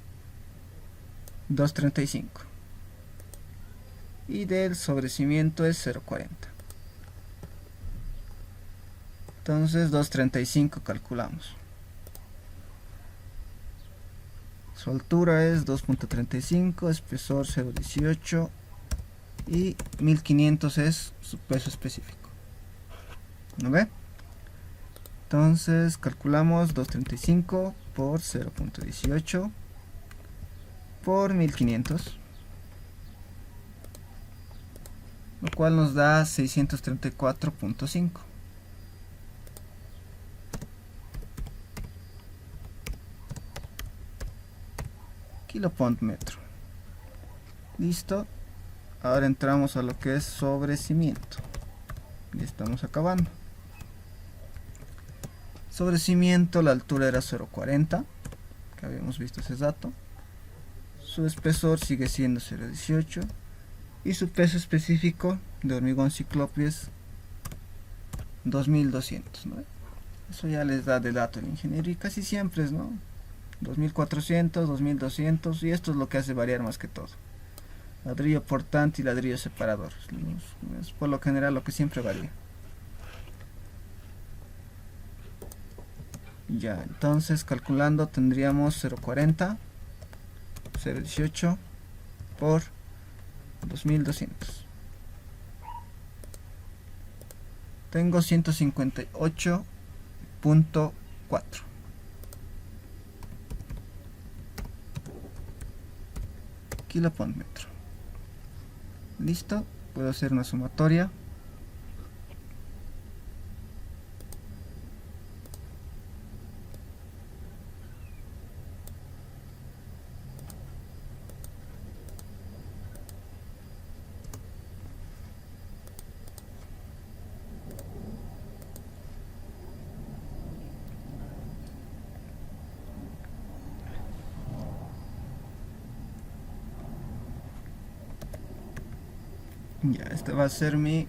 2,35 y del sobrecimiento es 0,40. Entonces 2,35 calculamos. Su altura es 2,35, espesor 0,18 y 1500 es su peso específico. ¿No ve? Entonces calculamos 2,35 por 0,18 por 1500, lo cual nos da 634,5. kilopont metro. Listo. Ahora entramos a lo que es sobre cimiento. Y estamos acabando. Sobre cimiento la altura era 0,40, que habíamos visto ese dato. Su espesor sigue siendo 0,18 y su peso específico de hormigón ciclopio es 2200, ¿no? Eso ya les da de dato el ingeniero y casi siempre es, ¿no? 2400, 2200, y esto es lo que hace variar más que todo. Ladrillo portante y ladrillo separador. Es por lo general lo que siempre varía. Ya, entonces calculando tendríamos 0,40, 0,18 por 2200. Tengo 158,4 kilopont metro. Listo, puedo hacer una sumatoria. Ya, este va a ser mi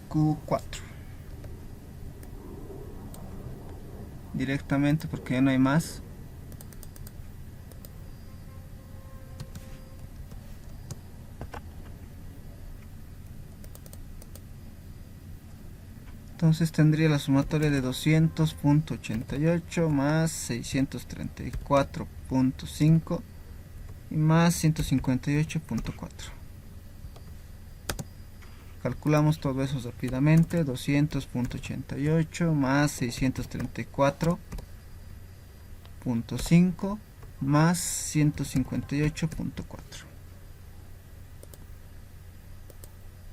Q4. Directamente porque ya no hay más. Entonces tendría la sumatoria de 200.88 más 634.5 y más 158.4. Calculamos todo eso rápidamente. 200.88 más 634.5 más 158.4.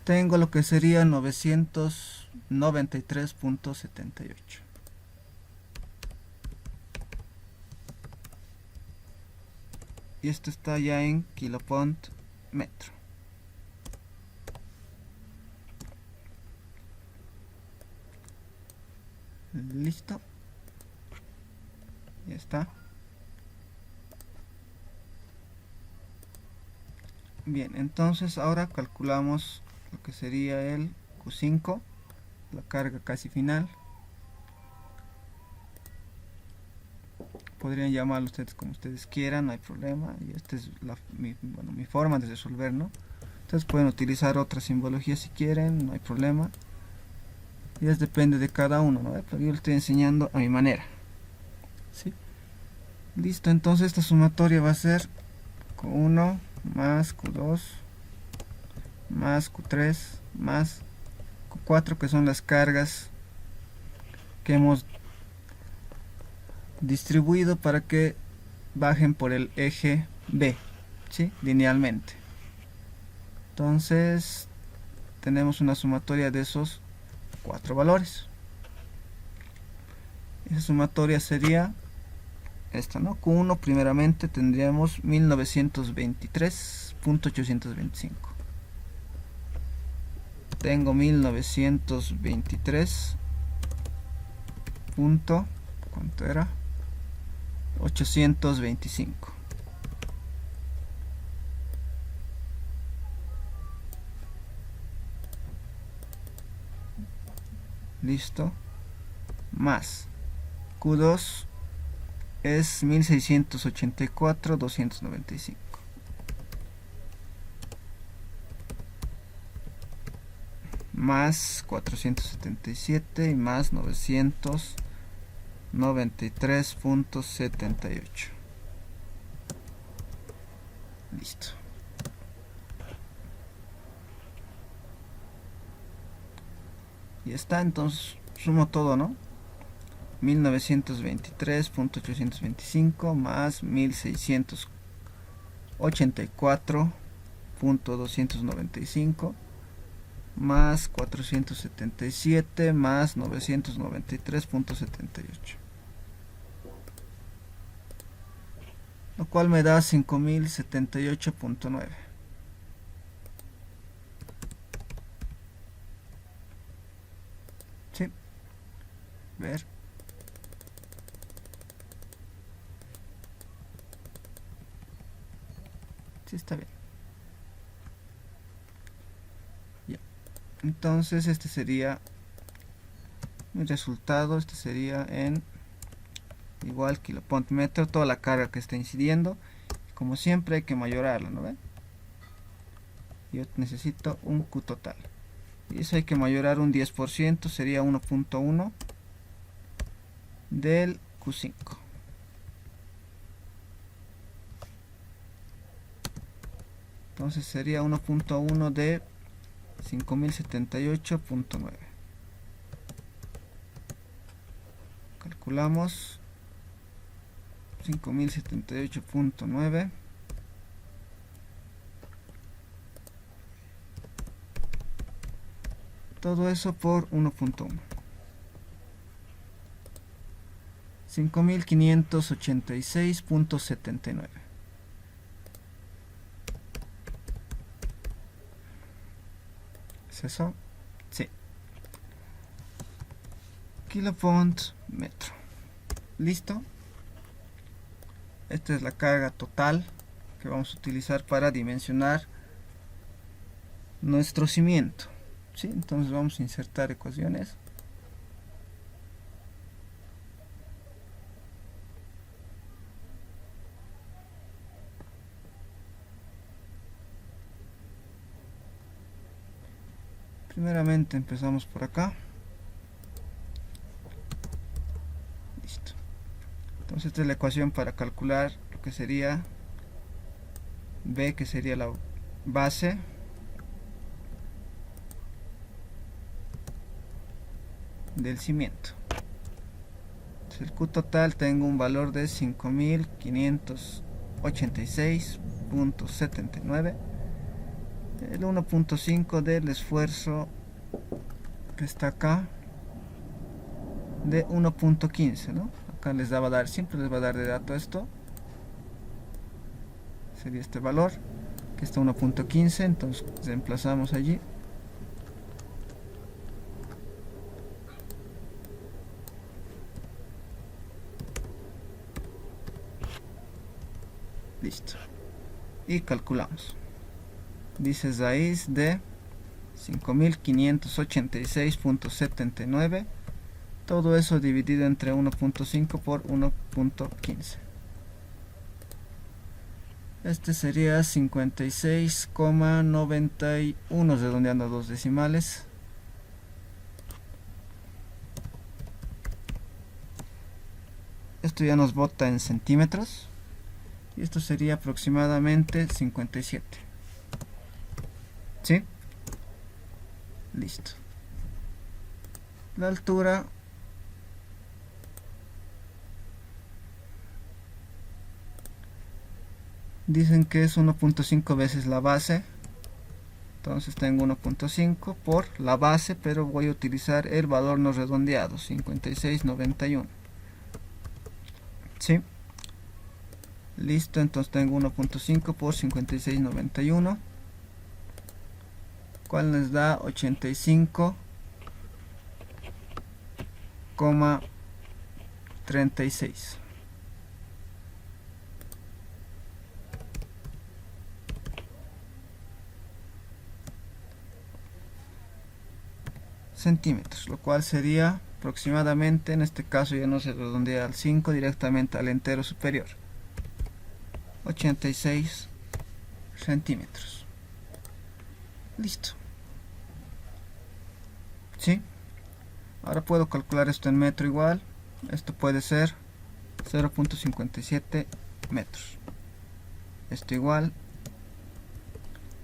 Tengo lo que sería 993.78. Y esto está ya en kilopont metro. Listo. Ya está. Bien, entonces ahora calculamos lo que sería el Q5, la carga casi final. Podrían llamarlo ustedes como ustedes quieran, no hay problema. Y esta es mi forma de resolver, ¿no? Entonces pueden utilizar otra simbología si quieren, no hay problema. Y eso depende de cada uno, ¿no? Pero yo lo estoy enseñando a mi manera. ¿Sí? Listo, entonces esta sumatoria va a ser Q1 más Q2 más Q3 más Q4, que son las cargas que hemos distribuido para que bajen por el eje B, ¿sí? Linealmente. Entonces tenemos una sumatoria de esos 4 valores. Esa sumatoria sería esta, ¿no? Q1 primeramente tendríamos 1923.825. Tengo 1923. ¿Cuánto era? 825. Listo. Más Q2 es 1684.295. Más 477 y más 993.78. Listo. Y está, entonces sumo todo, ¿no? 1923.825 más 1684.295 más 477 más 993.78, lo cual me da 5078.9. ¿Sí? Ver. Sí, está bien. Ya. Entonces este sería mi resultado. Este sería en igual kilopont metro, toda la carga que está incidiendo. Como siempre hay que mayorarla, ¿no ven? Yo necesito un Q total. Y eso hay que mayorar un 10%, sería 1.1 del Q5. Entonces sería 1.1 de 5078.9. Calculamos 5078.9. Todo eso por 1.1. 5586.79. ¿Es eso? Sí. Kilopont metro. Listo. Esta es la carga total que vamos a utilizar para dimensionar nuestro cimiento. ¿Sí? Entonces vamos a insertar ecuaciones. Primeramente empezamos por acá. Listo. Entonces esta es la ecuación para calcular lo que sería B, que sería la base, del cimiento. Entonces el Q total tengo un valor de 5.586.79. El 1.5 del esfuerzo que está acá, de 1.15, ¿no? Acá les va a dar, siempre les va a dar de dato esto. Sería este valor, que está 1.15, entonces reemplazamos allí. Listo. Y calculamos. Dice raíz de 5.586.79. Todo eso dividido entre 1.5 por 1.15. Este sería 56,91, redondeando a dos decimales. Esto ya nos bota en centímetros. Y esto sería aproximadamente 57. ¿Sí? Listo. La altura dicen que es 1.5 veces la base. Entonces tengo 1.5 por la base, pero voy a utilizar el valor no redondeado, 56,91. ¿Sí? Listo, entonces tengo 1.5 por 56,91, cual nos da 85,36. centímetros, lo cual sería aproximadamente, en este caso ya no se redondea al 5, directamente al entero superior, 86 centímetros. Listo. ¿Sí? Ahora puedo calcular esto en metro igual. Esto puede ser 0.57 metros. Esto igual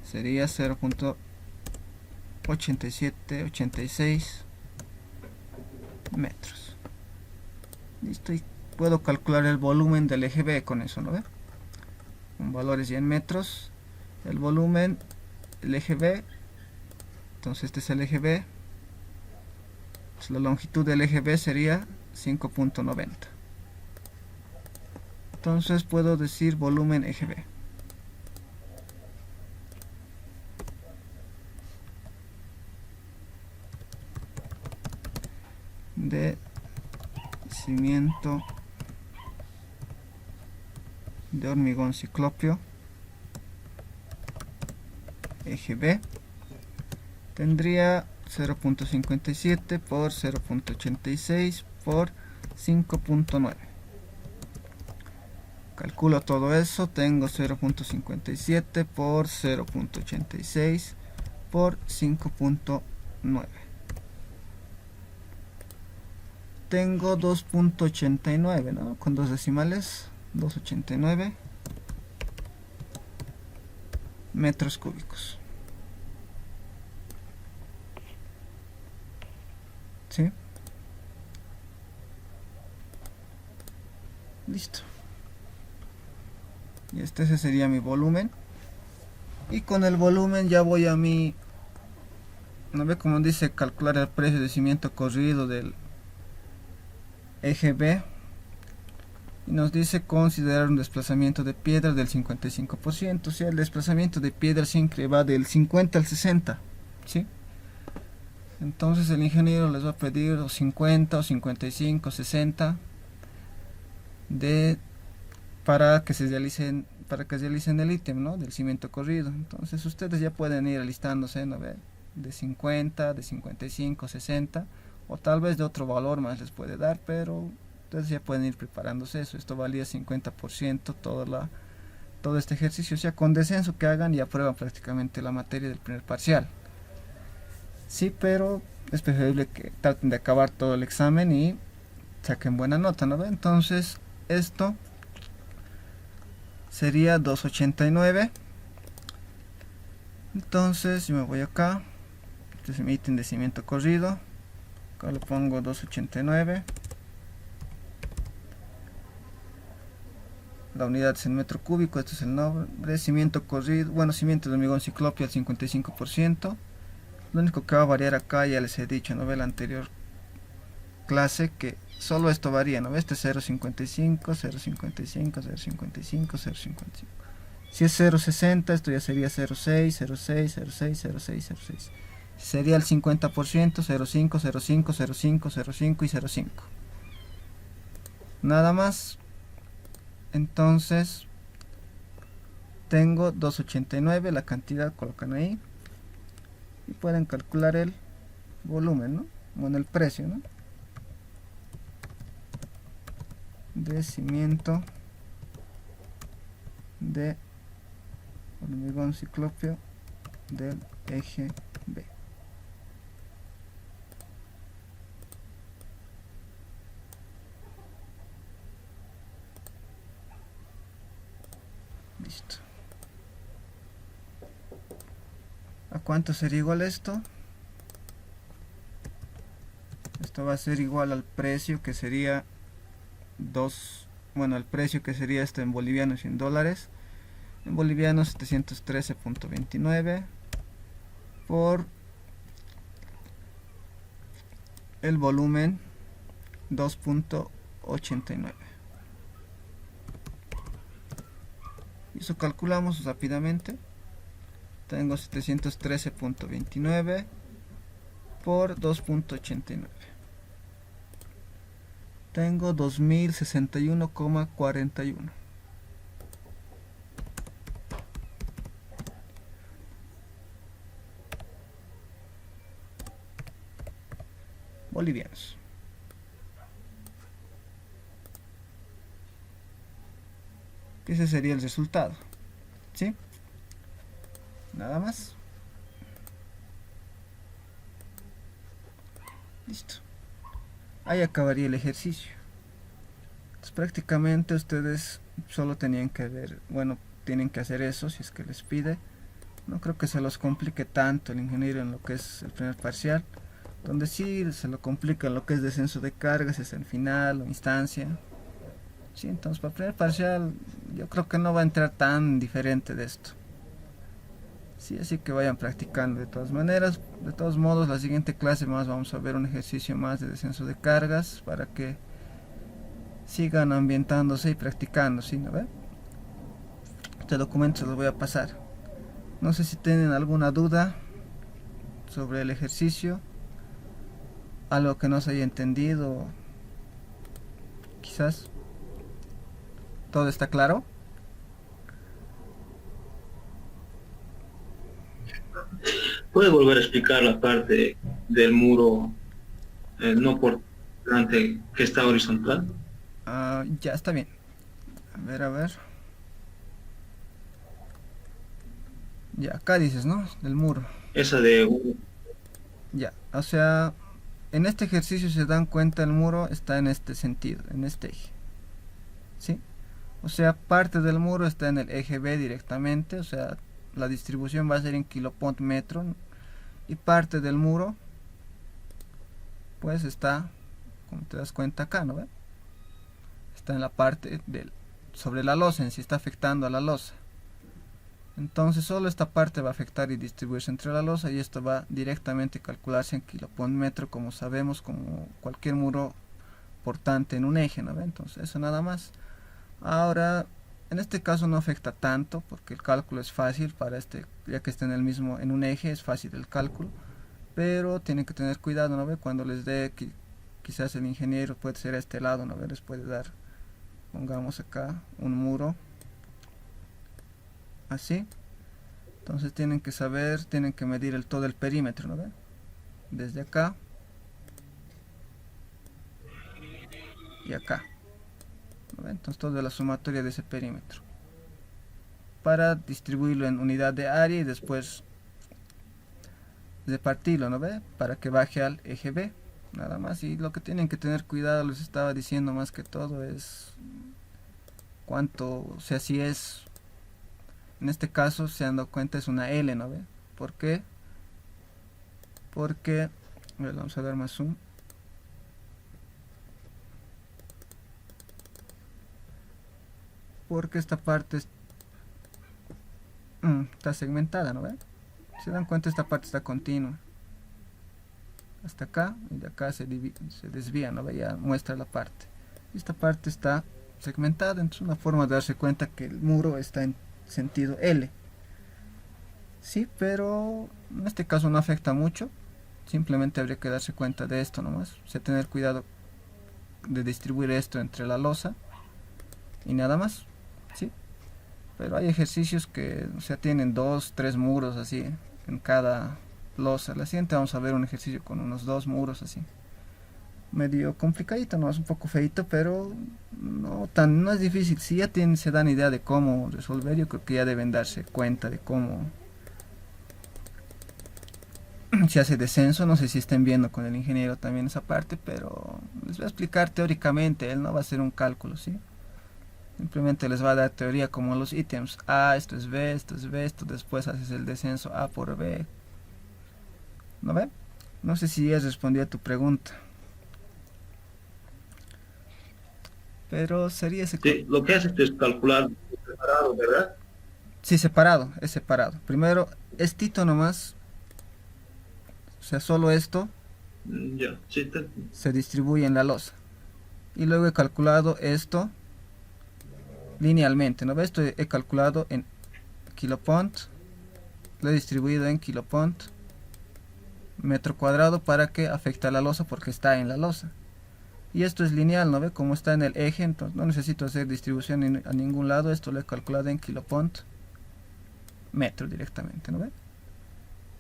sería 0.8786 metros. Listo. Y puedo calcular el volumen del eje B con eso, ¿no ve? Con valores ya en metros. El volumen, el eje B. Entonces este es el eje B. Pues la longitud del eje B sería 5.90. Entonces puedo decir volumen eje B. De cimiento de hormigón ciclopio eje B tendría 0.57 por 0.86 por 5.9. calculo todo eso, tengo 0.57 por 0.86 por 5.9. tengo 2.89, ¿no? Con dos decimales, 2.89 metros cúbicos. ¿Sí? Listo. Y ese sería mi volumen. Y con el volumen ya voy a mi... ¿No ve como dice calcular el precio de cimiento corrido del eje B? Y nos dice considerar un desplazamiento de piedra del 55%. O sea, el desplazamiento de piedra siempre va del 50 al 60. ¿Sí? Entonces el ingeniero les va a pedir 50 o 55, 60 para que se realicen para que realicen el ítem, ¿no? Del cimiento corrido. Entonces ustedes ya pueden ir alistándose, ¿no? De 50, de 55, 60, o tal vez de otro valor más les puede dar, pero ustedes ya pueden ir preparándose eso. Esto valía 50% todo este ejercicio, o sea, con descenso que hagan y aprueban prácticamente la materia del primer parcial. Sí, pero es preferible que traten de acabar todo el examen y saquen buena nota, ¿no? Entonces, esto sería 289. Entonces, yo me voy acá. Este es mi ítem de cimiento corrido. Acá le pongo 289. La unidad es en metro cúbico, este es el nombre. Cimiento corrido, bueno, cimiento de hormigón ciclopio al 55%. Lo único que va a variar acá, ya les he dicho, ¿no? La anterior clase, que solo esto varía, ¿no? Este es 0.55, 0.55, 0.55, 0.55. Si es 0.60, esto ya sería 0.6, 0.6, 0.6, 0.6, 0.6. Si sería el 50%, 0.5, 0.5, 0.5, 0.5 y 0.5. Nada más. Entonces, tengo 289, la cantidad colocan ahí. Y pueden calcular el volumen, ¿no? Bueno, el precio, ¿no? De cimiento de hormigón ciclopio del eje B. Listo. ¿A cuánto sería igual esto? Esto va a ser igual al precio que sería el precio que sería esto en bolivianos y en dólares. En bolivianos 713.29 por el volumen 2.89. Y eso calculamos rápidamente. Tengo 713.29 por 2.89. Tengo 2061,41 bolivianos. Ese sería el resultado, ¿sí? Nada más. Listo. Ahí acabaría el ejercicio. Entonces, prácticamente ustedes solo tenían que ver, tienen que hacer eso si es que les pide. No creo que se los complique tanto el ingeniero en lo que es el primer parcial. Donde sí se lo complica en lo que es descenso de cargas es el final o instancia. Sí, entonces para el primer parcial yo creo que no va a entrar tan diferente de esto. Sí, así que vayan practicando de todas maneras. De todos modos, la siguiente clase más vamos a ver un ejercicio más de descenso de cargas para que sigan ambientándose y practicando, ¿sí? ¿No ve? Este documento se los voy a pasar. No sé si tienen alguna duda sobre el ejercicio, algo que no se haya entendido, quizás. ¿Todo está claro? ¿Puede volver a explicar la parte del muro no por delante que está horizontal? Ya está bien. A ver. Ya, acá dices, ¿no? Del muro. Esa de... Ya, o sea, en este ejercicio se dan cuenta el muro está en este sentido, en este eje. ¿Sí? O sea, parte del muro está en el eje B directamente, o sea, la distribución va a ser en kilopont metro. Y parte del muro, pues está, como te das cuenta acá, ¿no ve? Está en la parte sobre la losa, en sí está afectando a la losa. Entonces solo esta parte va a afectar y distribuirse entre la losa, y esto va directamente a calcularse en kilopont metro, como sabemos, como cualquier muro portante en un eje, ¿no ve? Entonces eso nada más. Ahora, en este caso no afecta tanto porque el cálculo es fácil para ya que está en un eje, es fácil el cálculo, pero tienen que tener cuidado, ¿no ve? Cuando les dé, quizás el ingeniero puede ser a este lado, ¿no ve? Les puede dar, pongamos acá, un muro así. Entonces tienen que saber, tienen que medir todo el perímetro, ¿no ven? Desde acá y acá, ¿no ven? Entonces toda la sumatoria de ese perímetro para distribuirlo en unidad de área y después repartirlo, ¿no ve? Para que baje al eje B, nada más. Y lo que tienen que tener cuidado, les estaba diciendo más que todo, es cuánto, o sea, si es, en este caso se han dado cuenta es una L, ¿no ve? ¿Por qué? Porque, a ver, vamos a dar más zoom. Porque esta parte está segmentada, ¿no ve? Se dan cuenta, esta parte está continua hasta acá, y de acá se desvía, ¿no ve? Ya muestra la parte. Esta parte está segmentada, entonces una forma de darse cuenta que el muro está en sentido L. Sí, pero en este caso no afecta mucho, simplemente habría que darse cuenta de esto nomás, o sea, tener cuidado de distribuir esto entre la losa y nada más, ¿sí? Pero hay ejercicios que, o sea, tienen 2, 3 muros así en cada losa. La siguiente vamos a ver un ejercicio con unos 2 muros así. Medio complicadito, no es un poco feito, pero no es difícil. Si ya se dan idea de cómo resolver, yo creo que ya deben darse cuenta de cómo se hace descenso. No sé si estén viendo con el ingeniero también esa parte, pero les voy a explicar teóricamente. Él no va a hacer un cálculo, ¿sí? Simplemente les va a dar teoría como los ítems. Esto es B, esto es B, esto después haces el descenso A por B. ¿No ve? No sé si ya respondí a tu pregunta. Pero sería ese. Sí, lo que haces es calcular separado, ¿verdad? Sí, separado, es separado. Primero, estito nomás, o sea, solo esto Ya, sí, se distribuye en la losa. Y luego he calculado esto linealmente, ¿no ves? Esto he calculado en kilopont, lo he distribuido en kilopont metro cuadrado para que afecte a la losa porque está en la losa. Y esto es lineal, ¿no ve? Como está en el eje, entonces no necesito hacer distribución a ningún lado. Esto lo he calculado en kilopont metro directamente, ¿no ve?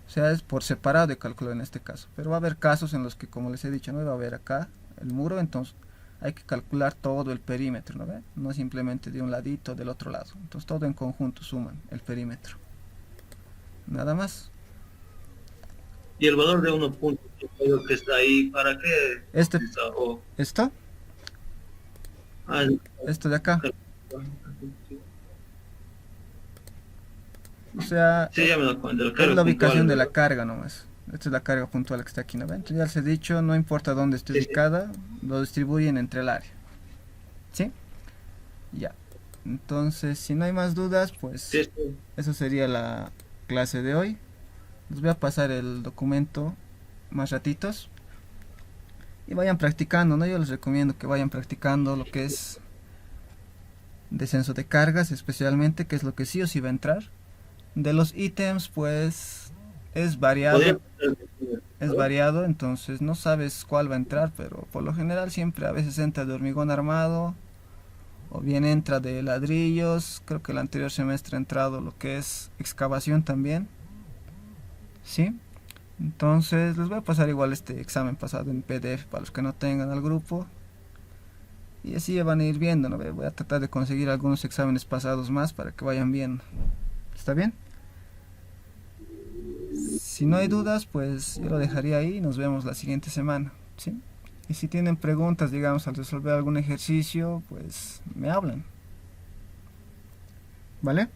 O sea, es por separado de cálculo en este caso. Pero va a haber casos en los que, como les he dicho, no va a haber acá el muro, entonces hay que calcular todo el perímetro, ¿no ve? No simplemente de un ladito, del otro lado. Entonces todo en conjunto suman el perímetro. Nada más. Y el valor de 1.5 que está ahí, ¿para qué? ¿Esto? Esto de acá. O sea, sí, ya me doy cuenta, es la ubicación de la carga nomás. Esta es la carga puntual que está aquí, ¿no ven? Entonces ya les he dicho, no importa dónde esté ubicada, lo distribuyen entre el área. ¿Sí? Ya. Entonces, si no hay más dudas, pues eso sería la clase de hoy. Les voy a pasar el documento más ratitos y vayan practicando, ¿no? Yo les recomiendo que vayan practicando lo que es descenso de cargas, especialmente, que es lo que sí o sí va a entrar. De los ítems, pues es variado, entonces no sabes cuál va a entrar, pero por lo general siempre a veces entra de hormigón armado o bien entra de ladrillos. Creo que el anterior semestre ha entrado lo que es excavación también, ¿sí? Entonces les voy a pasar igual este examen pasado en PDF para los que no tengan al grupo. Y así ya van a ir viendo, ¿no? Voy a tratar de conseguir algunos exámenes pasados más para que vayan viendo. ¿Está bien? Si no hay dudas, pues yo lo dejaría ahí y nos vemos la siguiente semana, ¿sí? Y si tienen preguntas, digamos, al resolver algún ejercicio, pues me hablan. ¿Vale?